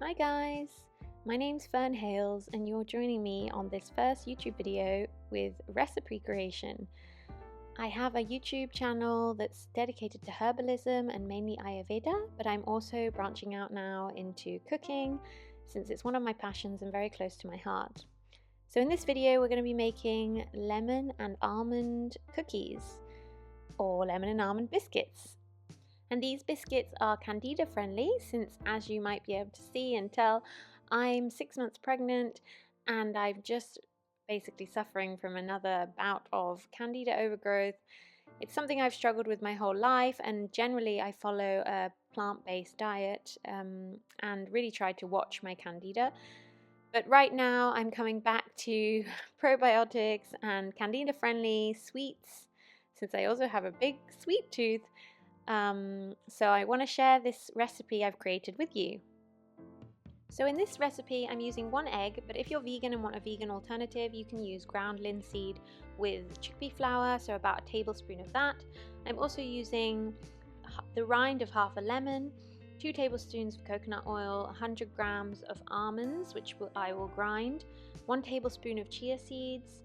Hi guys, my name's Fern Hales and you're joining me on this first YouTube video with recipe creation. I have a YouTube channel that's dedicated to herbalism and mainly Ayurveda, but I'm also branching out now into cooking since it's one of my passions and very close to my heart. So in this video we're going to be making lemon and almond cookies or lemon and almond biscuits. And these biscuits are Candida friendly since, as you might be able to see and tell, I'm 6 months pregnant and I'm just basically suffering from another bout of Candida overgrowth. It's something I've struggled with my whole life, and generally I follow a plant-based diet and really try to watch my Candida. But right now I'm coming back to probiotics and Candida friendly sweets since I also have a big sweet tooth. So I want to share this recipe I've created with you. So in this recipe I'm using 1 egg, but if you're vegan and want a vegan alternative you can use ground linseed with chickpea flour, so about a tablespoon of that. I'm also using the rind of half a lemon, 2 tablespoons of coconut oil, 100 grams of almonds which I will grind, 1 tablespoon of chia seeds,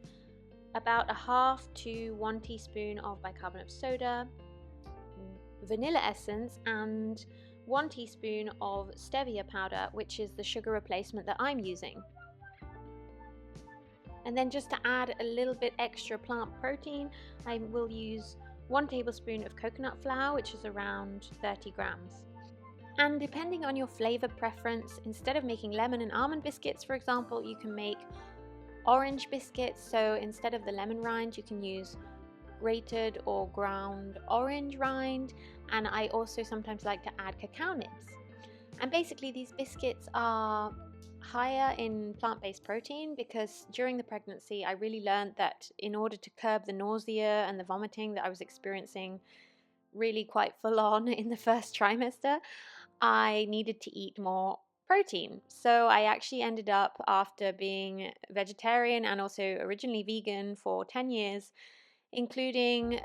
about a half to 1 teaspoon of bicarbonate of soda, vanilla essence, and 1 teaspoon of stevia powder, which is the sugar replacement that I'm using. And then just to add a little bit extra plant protein, I will use 1 tablespoon of coconut flour, which is around 30 grams. And depending on your flavor preference, instead of making lemon and almond biscuits, for example, you can make orange biscuits. So instead of the lemon rind, you can use grated or ground orange rind, and I also sometimes like to add cacao nibs. And basically these biscuits are higher in plant-based protein because during the pregnancy I really learned that in order to curb the nausea and the vomiting that I was experiencing really quite full on in the first trimester, I needed to eat more protein. So I actually ended up, after being vegetarian and also originally vegan for 10 years, including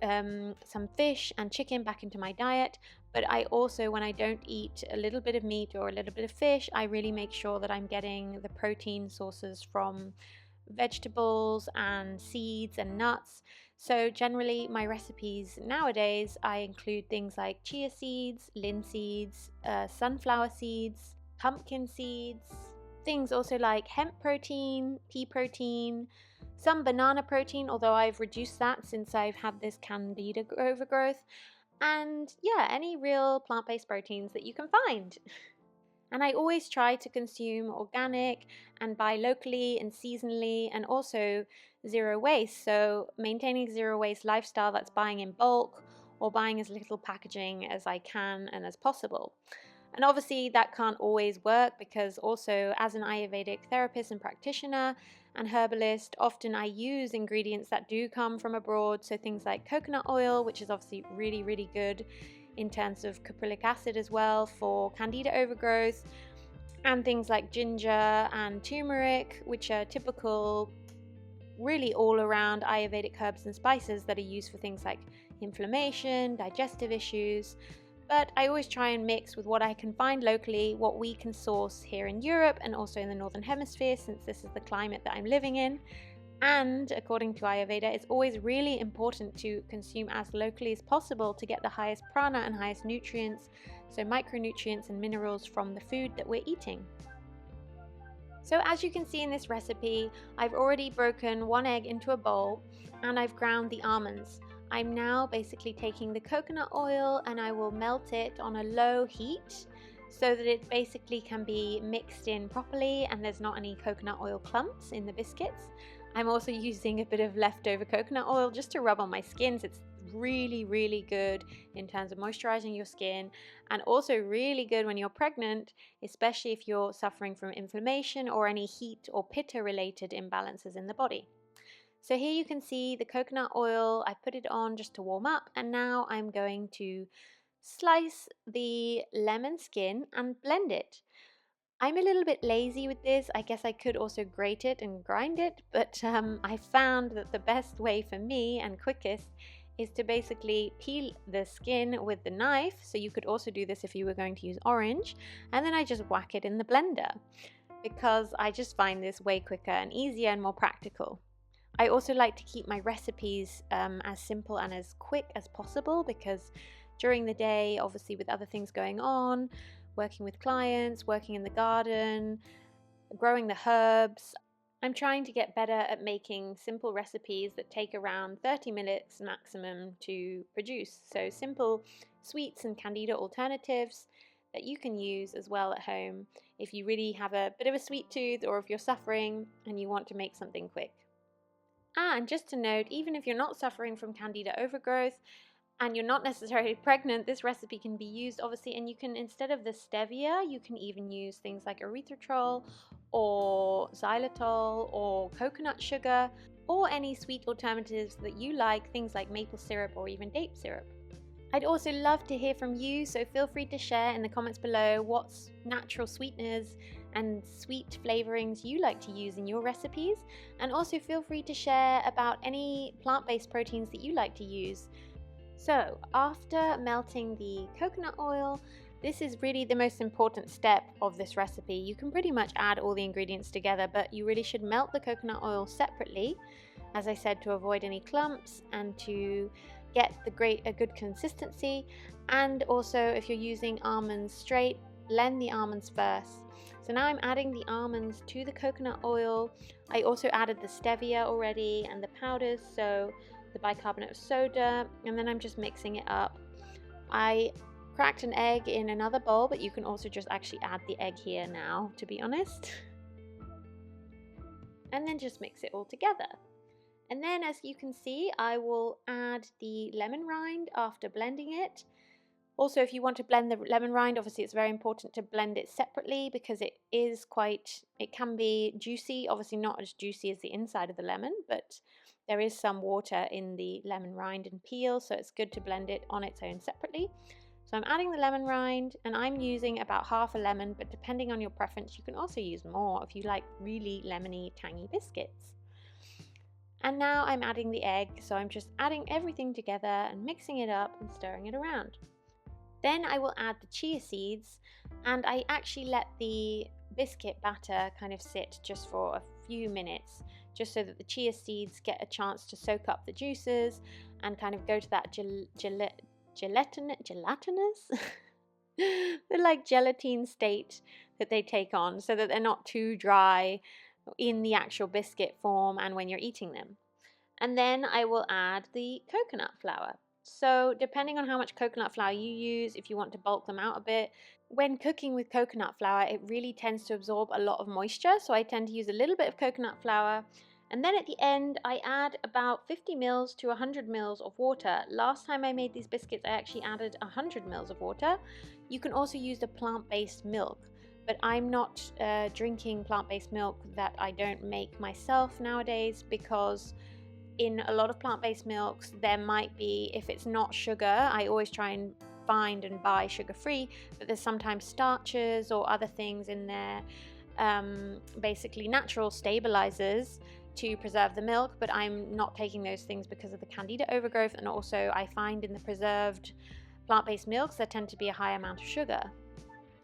some fish and chicken back into my diet. But I also, when I don't eat a little bit of meat or a little bit of fish, I really make sure that I'm getting the protein sources from vegetables and seeds and nuts. So generally my recipes nowadays, I include things like chia seeds, linseeds, sunflower seeds, pumpkin seeds, things also like hemp protein, pea protein, some banana protein, although I've reduced that since I've had this Candida overgrowth, and yeah, any real plant-based proteins that you can find. And I always try to consume organic and buy locally and seasonally, and also zero waste. So maintaining zero waste lifestyle, that's buying in bulk or buying as little packaging as I can and as possible. And obviously that can't always work because also as an Ayurvedic therapist and practitioner and herbalist, often I use ingredients that do come from abroad. So things like coconut oil, which is obviously really, really good in terms of caprylic acid as well for Candida overgrowth, and things like ginger and turmeric, which are typical, really all around Ayurvedic herbs and spices that are used for things like inflammation, digestive issues. But I always try and mix with what I can find locally, what we can source here in Europe and also in the Northern Hemisphere, since this is the climate that I'm living in. And according to Ayurveda, it's always really important to consume as locally as possible to get the highest prana and highest nutrients, so micronutrients and minerals from the food that we're eating. So as you can see in this recipe, I've already broken 1 egg into a bowl and I've ground the almonds. I'm now basically taking the coconut oil and I will melt it on a low heat so that it basically can be mixed in properly and there's not any coconut oil clumps in the biscuits. I'm also using a bit of leftover coconut oil just to rub on my skin. So it's really, really good in terms of moisturizing your skin, and also really good when you're pregnant, especially if you're suffering from inflammation or any heat or pitta related imbalances in the body. So here you can see the coconut oil, I put it on just to warm up, and now I'm going to slice the lemon skin and blend it. I'm a little bit lazy with this. I guess I could also grate it and grind it, but I found that the best way for me and quickest is to basically peel the skin with the knife. So you could also do this if you were going to use orange. And then I just whack it in the blender because I just find this way quicker and easier and more practical. I also like to keep my recipes as simple and as quick as possible because during the day, obviously with other things going on, working with clients, working in the garden, growing the herbs, I'm trying to get better at making simple recipes that take around 30 minutes maximum to produce. So simple sweets and Candida alternatives that you can use as well at home if you really have a bit of a sweet tooth or if you're suffering and you want to make something quick. And just to note, even if you're not suffering from Candida overgrowth and you're not necessarily pregnant, this recipe can be used obviously, and you can, instead of the stevia, you can even use things like erythritol or xylitol or coconut sugar or any sweet alternatives that you like, things like maple syrup or even date syrup. I'd also love to hear from you, so feel free to share in the comments below what natural sweeteners and sweet flavorings you like to use in your recipes, and also feel free to share about any plant-based proteins that you like to use. So after melting the coconut oil, this is really the most important step of this recipe. You can pretty much add all the ingredients together, but you really should melt the coconut oil separately, as I said, to avoid any clumps and to get a good consistency. And also, if you're using almonds straight, blend the almonds first. So now I'm adding the almonds to the coconut oil. I also added the stevia already and the powders, so the bicarbonate of soda, and then I'm just mixing it up. I cracked an egg in another bowl, but you can also just actually add the egg here now, to be honest. And then just mix it all together. And then, as you can see, I will add the lemon rind after blending it. Also, if you want to blend the lemon rind, obviously it's very important to blend it separately because it can be juicy, obviously not as juicy as the inside of the lemon, but there is some water in the lemon rind and peel, so it's good to blend it on its own separately. So I'm adding the lemon rind, and I'm using about half a lemon, but depending on your preference, you can also use more if you like really lemony, tangy biscuits. And now I'm adding the egg, so I'm just adding everything together and mixing it up and stirring it around. Then I will add the chia seeds, and I actually let the biscuit batter kind of sit just for a few minutes, just so that the chia seeds get a chance to soak up the juices and kind of go to that gelatinous the like gelatine state that they take on, so that they're not too dry in the actual biscuit form and when you're eating them. And then I will add the coconut flour. So depending on how much coconut flour you use, if you want to bulk them out a bit, when cooking with coconut flour, it really tends to absorb a lot of moisture. So I tend to use a little bit of coconut flour. And then at the end, I add about 50 mils to 100 mils of water. Last time I made these biscuits, I actually added 100 mils of water. You can also use the plant-based milk, but I'm not drinking plant-based milk that I don't make myself nowadays, because in a lot of plant-based milks there might be, if it's not sugar, I always try and find and buy sugar-free, but there's sometimes starches or other things in there, basically natural stabilizers to preserve the milk, but I'm not taking those things because of the Candida overgrowth, and also I find in the preserved plant-based milks there tend to be a high amount of sugar.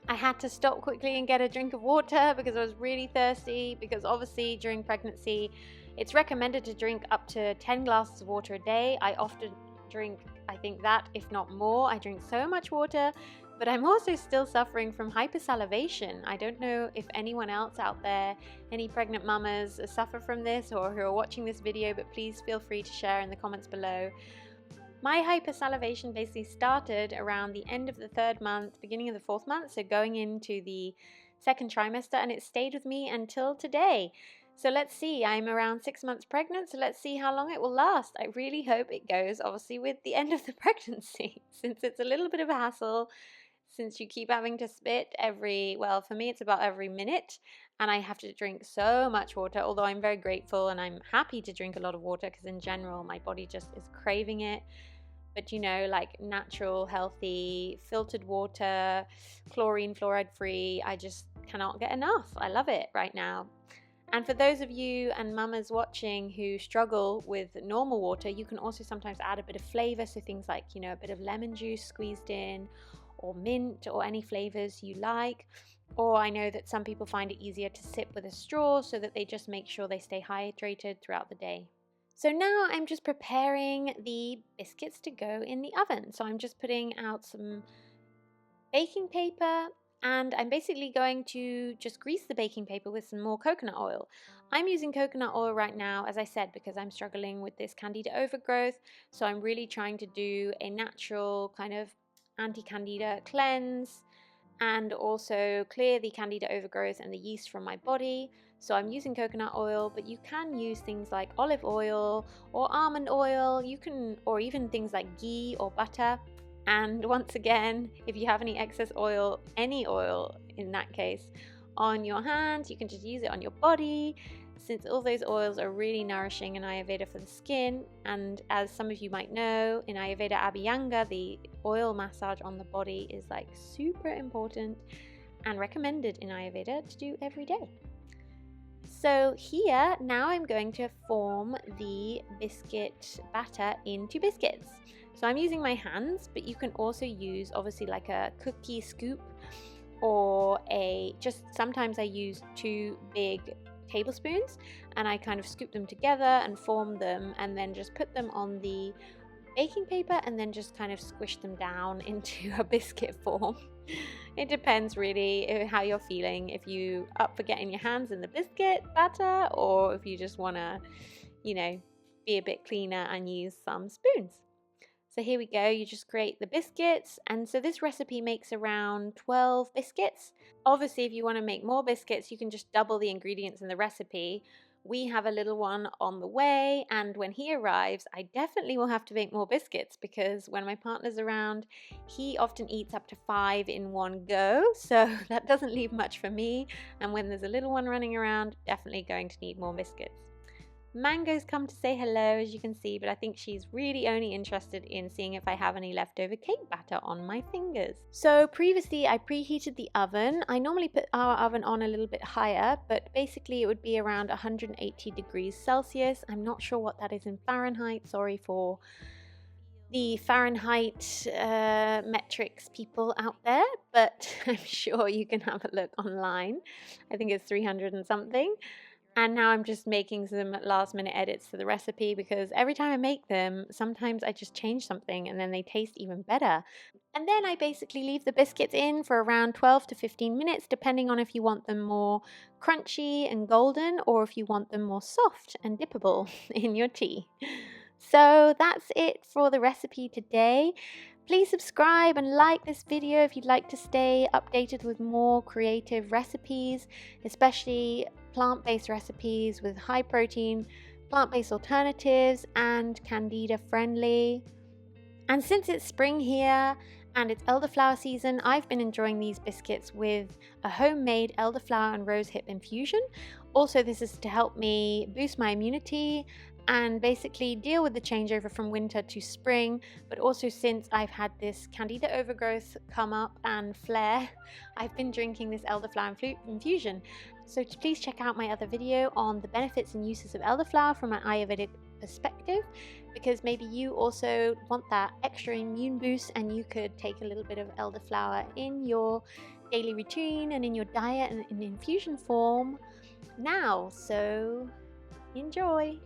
I had to stop quickly and get a drink of water because I was really thirsty, because obviously during pregnancy it's recommended to drink up to 10 glasses of water a day. I often drink, I think that, if not more. I drink so much water, but I'm also still suffering from hypersalivation. I don't know if anyone else out there, any pregnant mamas, suffer from this or who are watching this video, but please feel free to share in the comments below. My hypersalivation basically started around the end of the 3rd month, beginning of the 4th month, so going into the 2nd trimester, and it stayed with me until today. So let's see, I'm around 6 months pregnant, so let's see how long it will last. I really hope it goes, obviously, with the end of the pregnancy, since it's a little bit of a hassle, since you keep having to spit well, for me it's about every minute, and I have to drink so much water, although I'm very grateful and I'm happy to drink a lot of water because in general my body just is craving it. But you know, like natural, healthy, filtered water, chlorine, fluoride free, I just cannot get enough. I love it right now. And for those of you and mamas watching who struggle with normal water, you can also sometimes add a bit of flavor. So things like, a bit of lemon juice squeezed in, or mint, or any flavors you like. Or I know that some people find it easier to sip with a straw so that they just make sure they stay hydrated throughout the day. So now I'm just preparing the biscuits to go in the oven. So I'm just putting out some baking paper, and I'm basically going to just grease the baking paper with some more coconut oil. I'm using coconut oil right now, as I said, because I'm struggling with this Candida overgrowth. So I'm really trying to do a natural kind of anti-Candida cleanse and also clear the Candida overgrowth and the yeast from my body. So I'm using coconut oil, but you can use things like olive oil or almond oil, or even things like ghee or butter. And once again, if you have any excess oil, any oil in that case, on your hands, you can just use it on your body, since all those oils are really nourishing in Ayurveda for the skin. And as some of you might know, in Ayurveda Abhyanga, the oil massage on the body is like super important and recommended in Ayurveda to do every day. So here, now I'm going to form the biscuit batter into biscuits. So I'm using my hands, but you can also use obviously like a cookie scoop, or sometimes I use 2 big tablespoons and I kind of scoop them together and form them, and then just put them on the baking paper and then just kind of squish them down into a biscuit form. It depends really how you're feeling, if you up for getting your hands in the biscuit batter, or if you just want to, be a bit cleaner and use some spoons. So here we go, you just create the biscuits, and so this recipe makes around 12 biscuits. Obviously, if you want to make more biscuits, you can just double the ingredients in the recipe. We have a little one on the way, and when he arrives, I definitely will have to make more biscuits, because when my partner's around, he often eats up to 5 in one go, so that doesn't leave much for me. And when there's a little one running around, definitely going to need more biscuits. Mango's come to say hello, as you can see, but I think she's really only interested in seeing if I have any leftover cake batter on my fingers. So previously I preheated the oven. I normally put our oven on a little bit higher, but basically it would be around 180 degrees Celsius. I'm not sure what that is in Fahrenheit. Sorry for the Fahrenheit metrics people out there, but I'm sure you can have a look online. I think it's 300 and something. And now I'm just making some last minute edits to the recipe, because every time I make them, sometimes I just change something and then they taste even better. And then I basically leave the biscuits in for around 12 to 15 minutes, depending on if you want them more crunchy and golden, or if you want them more soft and dippable in your tea. So that's it for the recipe today. Please subscribe and like this video if you'd like to stay updated with more creative recipes, especially plant-based recipes with high protein, plant-based alternatives, and Candida friendly. And since it's spring here and it's elderflower season, I've been enjoying these biscuits with a homemade elderflower and rosehip infusion. Also, this is to help me boost my immunity and basically deal with the changeover from winter to spring. But also, since I've had this Candida overgrowth come up and flare, I've been drinking this elderflower infusion. So please check out my other video on the benefits and uses of elderflower from an Ayurvedic perspective, because maybe you also want that extra immune boost and you could take a little bit of elderflower in your daily routine and in your diet and in infusion form now. So enjoy!